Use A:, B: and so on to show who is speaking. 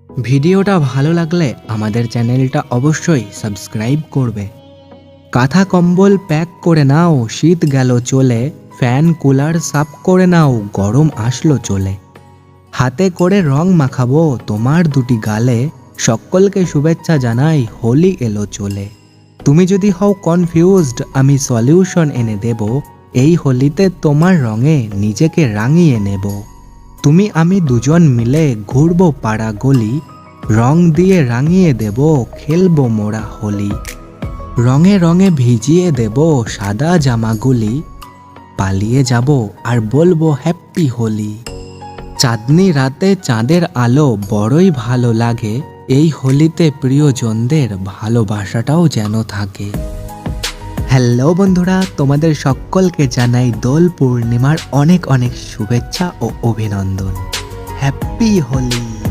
A: ভিডিওটা ভালো লাগলে আমাদের চ্যানেলটা অবশ্যই সাবস্ক্রাইব করবে। কাঁথা কম্বল প্যাক করে নাও, শীত গেল চলে। ফ্যান কুলার সাফ করে নাও, গরম আসলো চলে। হাতে করে রং মাখাবো তোমার দুটি গালে। সকলকে শুভেচ্ছা জানাই, হোলি এলো চলে। তুমি যদি হও কনফিউজড, আমি সলিউশন এনে দেব। এই হোলিতে তোমার রঙে নিজেকে রাঙিয়ে নেব। তুমি আমি দুজন মিলে ঘুরবো পাড়া গলি। রং দিয়ে রাঙিয়ে দেব, খেলবো মোরা হোলি। রঙে রঙে ভিজিয়ে দেব সাদা জামাগুলি। পালিয়ে যাব আর বলবো হ্যাপি হোলি। চাঁদনি রাতে চাঁদের আলো বড়ই ভালো লাগে। এই হোলিতে প্রিয়জনদের ভালোবাসাটাও যেন থাকে। হ্যালো বন্ধুরা, তোমাদের সকলকে জানাই দোল পূর্ণিমার অনেক অনেক শুভেচ্ছা ও অভিনন্দন। হ্যাপি হোলি।